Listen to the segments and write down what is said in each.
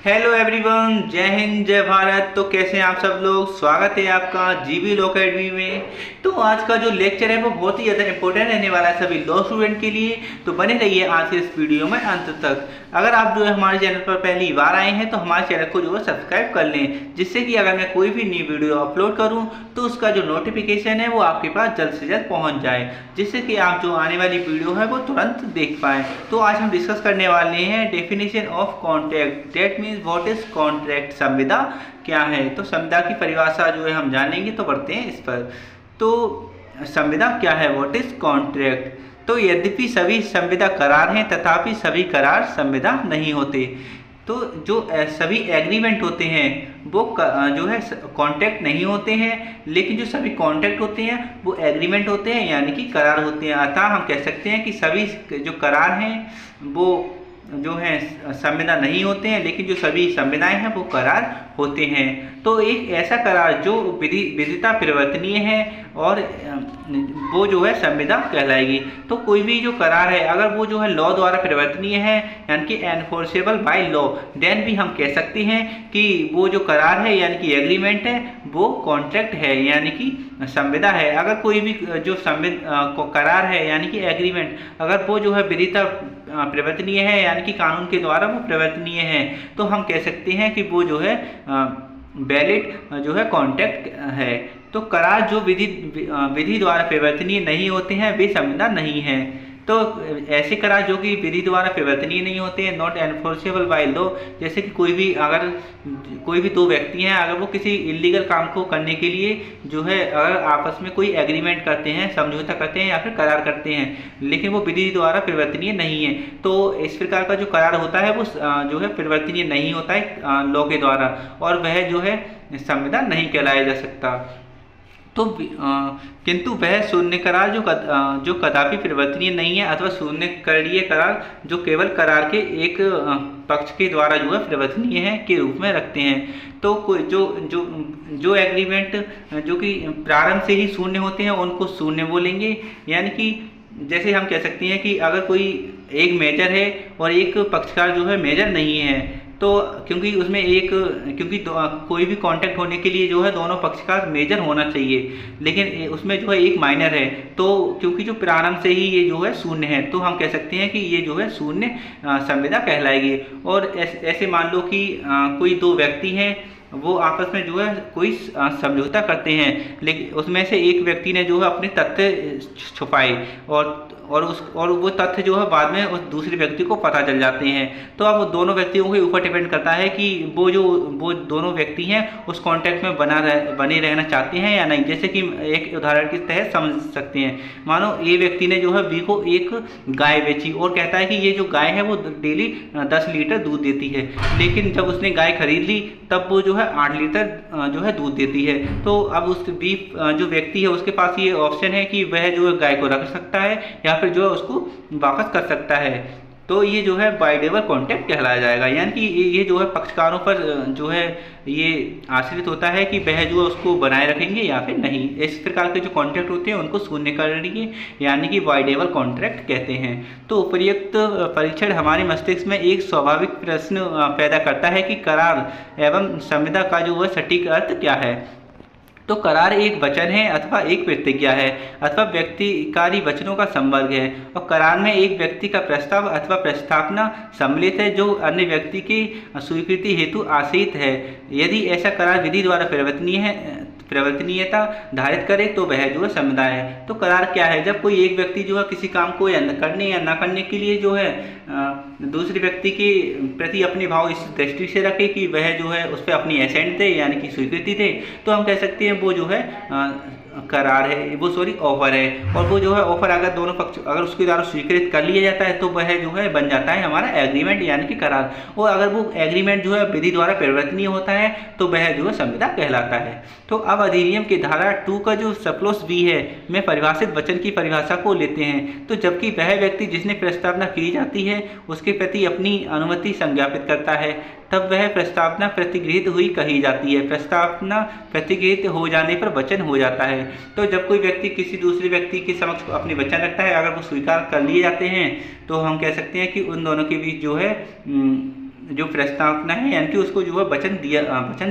Hello everyone, जय हिंद जय भारत। तो कैसे हैं आप सब लोग। स्वागत है आपका जीबी लॉ अकेडमी में। तो आज का जो लेक्चर है वो बहुत ही ज़्यादा इंपॉर्टेंट रहने वाला है सभी लॉ स्टूडेंट के लिए। तो बने रहिए आज के इस वीडियो में अंत तक। अगर आप जो है हमारे चैनल पर पहली बार आए हैं तो हमारे चैनल को जो है सब्सक्राइब कर लें, जिससे कि अगर मैं कोई भी नई वीडियो अपलोड करूं तो उसका जो नोटिफिकेशन है वो आपके पास जल्द से जल्द पहुंच जाए, जिससे कि आप जो आने वाली वीडियो है वो तुरंत देख पाएँ। तो आज हम डिस्कस करने वाले हैं definition of contract, that means what is contract. संविदा क्या है। तो संविदा की परिभाषा जो है हम जानेंगे। तो बढ़ते हैं इस पर। तो संविदा क्या है, व्हाट इज कॉन्ट्रैक्ट। तो यद्यपि सभी संविदा करार हैं तथापि सभी करार संविदा नहीं होते। तो जो सभी एग्रीमेंट होते हैं वो जो है कॉन्ट्रैक्ट नहीं होते हैं, लेकिन जो सभी कॉन्ट्रैक्ट होते हैं वो एग्रीमेंट होते हैं, यानी कि करार होते हैं। अतः हम कह सकते हैं कि सभी जो करार हैं वो जो है संविदा नहीं होते हैं, लेकिन जो सभी संविदाएं हैं वो करार होते हैं। तो एक ऐसा करार जो विधिता परिवर्तनीय है और वो जो है संविदा कहलाएगी। तो कोई भी जो करार है अगर वो जो है लॉ द्वारा परिवर्तनीय है, यानी कि एनफोर्सेबल बाय लॉ, देन भी हम कह सकते हैं कि वो जो करार है यानी कि एग्रीमेंट है वो कॉन्ट्रैक्ट है, यानी कि संविदा है। अगर कोई भी जो करार है यानी कि एग्रीमेंट अगर वो जो है विधिता परिवर्तनीय है, यानी कि कानून के द्वारा वो परिवर्तनीय है, तो हम कह सकते हैं कि वो जो है वैलिड जो है कॉन्ट्रैक्ट है। तो करार जो विधि द्वारा परिवर्तनीय नहीं होते हैं वे संविदा नहीं है। तो ऐसे करार जो कि विधि द्वारा परिवर्तनीय नहीं होते हैं, नॉट एनफोर्सेबल बाय लॉ, जैसे कि कोई भी दो व्यक्ति हैं, अगर वो किसी इलीगल काम को करने के लिए जो है अगर आपस में कोई एग्रीमेंट करते हैं, समझौता करते हैं या फिर करार करते हैं, लेकिन वो विधि द्वारा परिवर्तनीय नहीं है, तो इस प्रकार का जो करार होता है वो जो है परिवर्तनीय नहीं होता है लॉ के द्वारा, और वह जो है संविदा नहीं कहलाया जा सकता। तो किंतु वह शून्य करार जो कदापि परिवर्तनीय नहीं है, अथवा शून्य करणीय करार जो केवल करार के एक पक्ष के द्वारा जो है परिवर्तनीय है के रूप में रखते हैं। तो कोई जो एग्रीमेंट जो कि प्रारंभ से ही शून्य होते हैं उनको शून्य बोलेंगे। यानी कि जैसे हम कह सकते हैं कि अगर कोई एक मेजर है और एक पक्षकार जो है मेजर नहीं है, तो क्योंकि कोई भी कॉन्ट्रैक्ट होने के लिए जो है दोनों पक्षकार मेजर होना चाहिए, लेकिन उसमें जो है एक माइनर है, तो क्योंकि जो प्रारंभ से ही ये जो है शून्य है, तो हम कह सकते हैं कि ये जो है शून्य संविदा कहलाएगी। और ऐसे मान लो कि कोई दो व्यक्ति हैं, वो आपस में जो है कोई समझौता करते हैं, लेकिन उसमें से एक व्यक्ति ने जो है अपने तथ्य छुपाए और वो तथ्य जो है बाद में उस दूसरे व्यक्ति को पता चल जाते हैं। तो अब दोनों व्यक्तियों के ऊपर डिपेंड करता है कि वो दोनों व्यक्ति हैं उस कॉन्ट्रैक्ट में बने रहना चाहते हैं या नहीं। जैसे कि एक उदाहरण के तहत समझ सकते हैं, मानो ए व्यक्ति ने जो है बी को एक गाय बेची और कहता है कि ये जो गाय है वो डेली 10 लीटर दूध देती है, लेकिन जब उसने गाय खरीद ली तब वो जो है 8 लीटर जो है दूध देती है। तो अब उस बी जो व्यक्ति है उसके पास ये ऑप्शन है कि वह जो है गाय को रख सकता है या फिर जो है उसको वापस कर सकता है। तो ये जो है बाइडेबल कॉन्ट्रैक्ट कहलाया जाएगा। यानी कि ये जो है पक्षकारों पर जो है ये आश्रित होता है कि वह जो है उसको बनाए रखेंगे या फिर नहीं। इस प्रकार के जो कॉन्ट्रैक्ट होते हैं उनको शून्यकरणीय यानी कि बाइडेबल कॉन्ट्रैक्ट कहते हैं। तो उपर्युक्त परीक्षण हमारे मस्तिष्क में एक स्वाभाविक प्रश्न पैदा करता है कि करार एवं संविदा का जो है सटीक अर्थ क्या है। तो करार एक वचन है अथवा एक प्रतिज्ञा है अथवा व्यक्तिकारी वचनों का संवर्ग है, और करार में एक व्यक्ति का प्रस्ताव अथवा प्रस्तावना सम्मिलित है जो अन्य व्यक्ति की स्वीकृति हेतु आश्रित है। यदि ऐसा करार विधि द्वारा परिवर्तनीयता धारित करे तो वह जो है संविदा है। तो करार क्या है, जब कोई एक व्यक्ति जो है किसी काम को करने या ना करने के लिए जो है दूसरे व्यक्ति के प्रति अपने भाव इस दृष्टि से रखे कि वह जो है उस पर अपनी एसेंट दे यानी कि स्वीकृति दे, तो हम कह सकते हैं वो जो है करार है, वो ऑफर है। और वो जो है ऑफर अगर दोनों पक्ष अगर उसके द्वारा स्वीकृत कर लिया जाता है तो वह जो है बन जाता है हमारा एग्रीमेंट यानी कि करार। और अगर वो एग्रीमेंट जो है विधि द्वारा परिवर्तनीय होता है तो वह जो है संविदा कहलाता है। तो अब अधिनियम की धारा 2 का जो सप्लोस बी है में परिभाषित वचन की परिभाषा को लेते हैं। तो जबकि वह व्यक्ति जिसने प्रस्तावना की जाती है उसके प्रति अपनी अनुमति संज्ञापित करता है, तब वह प्रस्तावना प्रतिगृहित हुई कही जाती है। प्रस्तावना प्रतिगृहित हो जाने पर वचन हो जाता है। तो जब कोई व्यक्ति किसी दूसरे व्यक्ति के समक्ष अपने वचन रखता है, अगर वो स्वीकार कर लिए जाते हैं तो हम कह सकते हैं कि उन दोनों के बीच जो है जो प्रस्तावना है यानी कि उसको जो है वचन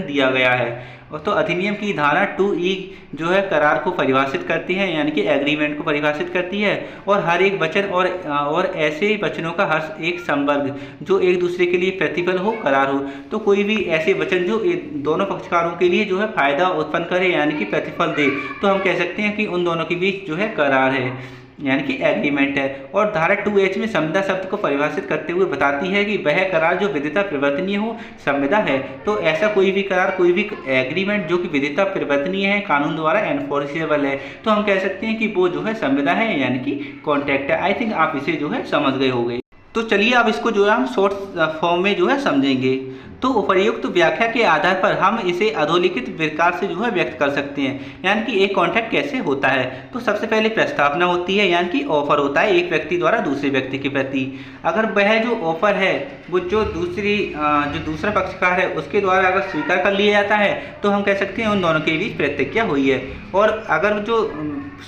दिया गया है। और तो अधिनियम की धारा 2E जो है करार को परिभाषित करती है यानी कि एग्रीमेंट को परिभाषित करती है। और हर एक वचन और ऐसे वचनों का हर एक संवर्ग जो एक दूसरे के लिए प्रतिफल हो, करार हो। तो कोई भी ऐसे वचन जो दोनों पक्षकारों के लिए जो है फायदा उत्पन्न करे यानी कि प्रतिफल दे, तो हम कह सकते हैं कि उन दोनों के बीच जो है करार है यानी कि एग्रीमेंट है। और धारा 2H में संविदा शब्द को परिभाषित करते हुए बताती है कि वह करार जो विधिता परिवर्तनीय हो संविदा है। तो ऐसा कोई भी करार, कोई भी एग्रीमेंट जो कि विधिता परिवर्तनीय है, कानून द्वारा एनफोर्सेबल है, तो हम कह सकते हैं कि वो जो है संविदा है यानी कि कॉन्ट्रैक्ट है। आई थिंक आप इसे जो है समझ गए होंगे। तो चलिए अब इसको जो है हम शॉर्ट फॉर्म में जो है समझेंगे। तो उपर्युक्त व्याख्या के आधार पर हम इसे अधोलिखित प्रकार से जो है व्यक्त कर सकते हैं यानी कि एक कॉन्ट्रैक्ट कैसे होता है। तो सबसे पहले प्रस्तावना होती है यानी कि ऑफर होता है एक व्यक्ति द्वारा दूसरे व्यक्ति के प्रति। अगर वह जो ऑफर है वो जो दूसरा पक्षकार है उसके द्वारा अगर स्वीकार कर लिया जाता है तो हम कह सकते हैं उन दोनों के बीच प्रतिज्ञा हुई है। और अगर जो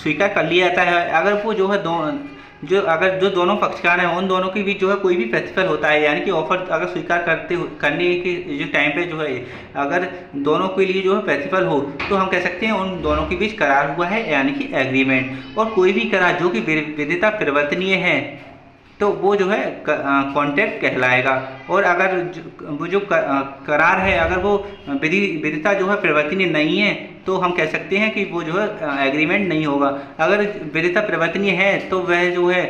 स्वीकार कर लिया जाता है, अगर वो जो है जो दोनों पक्षकार हैं उन दोनों के बीच जो है कोई भी प्रतिफल होता है यानी कि ऑफर अगर स्वीकार करने के जो टाइम पे जो है अगर दोनों के लिए जो है प्रतिफल हो, तो हम कह सकते हैं उन दोनों के बीच करार हुआ है यानी कि एग्रीमेंट। और कोई भी करार जो कि विधिता परिवर्तनीय है तो वो जो है कॉन्ट्रैक्ट कहलाएगा। और अगर वो जो करार है अगर वो विधिता जो है परिवर्तनीय नहीं है तो हम कह सकते हैं कि वो जो है एग्रीमेंट नहीं होगा। अगर विधिता परिवर्तनीय है तो वह जो है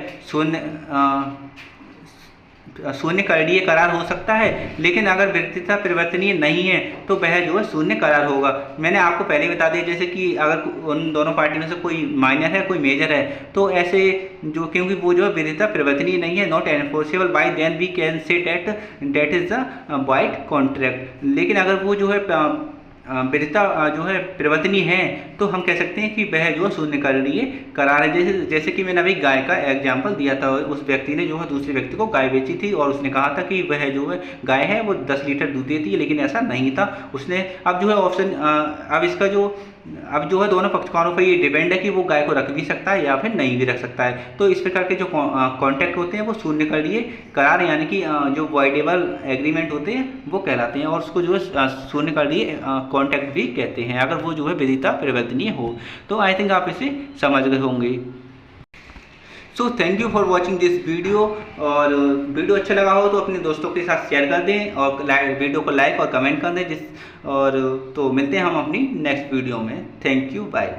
शून्य करणीय करार हो सकता है, लेकिन अगर विधिता परिवर्तनीय नहीं है तो वह जो है शून्य करार होगा। मैंने आपको पहले ही बता दिया जैसे कि अगर उन दोनों पार्टी में से कोई माइनर है कोई मेजर है तो ऐसे जो क्योंकि वो जो है विधिता परिवर्तनीय नहीं है, not enforceable by, then we can say that is the void contract. लेकिन अगर वो जो है विधिता जो है परिवर्तनीय है तो हम कह सकते हैं कि वह जो है शून्यकरणीय करार है। जैसे कि मैंने अभी गाय का एग्जाम्पल दिया था, उस व्यक्ति ने जो है दूसरे व्यक्ति को गाय बेची थी और उसने कहा था कि वह जो है गाय है वो 10 लीटर दूध देती है, लेकिन ऐसा नहीं था। उसने अब जो है ऑप्शन अब जो है दोनों पक्षकारों पर ये डिपेंड है कि वो गाय को रख भी सकता है या फिर नहीं भी रख सकता है। तो इस प्रकार के जो कॉन्ट्रैक्ट होते हैं वो शून्यकरणीय करार यानी कि जो वॉइडेबल एग्रीमेंट होते हैं वो कहलाते हैं। और उसको जो है शून्यकरणीय कॉन्ट्रैक्ट भी कहते हैं अगर वो जो है विधिता परिवर्तनीय हो। तो आई थिंक आप इसे समझ गए होंगे। So thank you for watching this video. और वीडियो अच्छा लगा हो तो अपने दोस्तों के साथ शेयर कर दें और वीडियो को लाइक और कमेंट कर दें और तो मिलते हैं हम अपनी नेक्स्ट वीडियो में। Thank you, bye.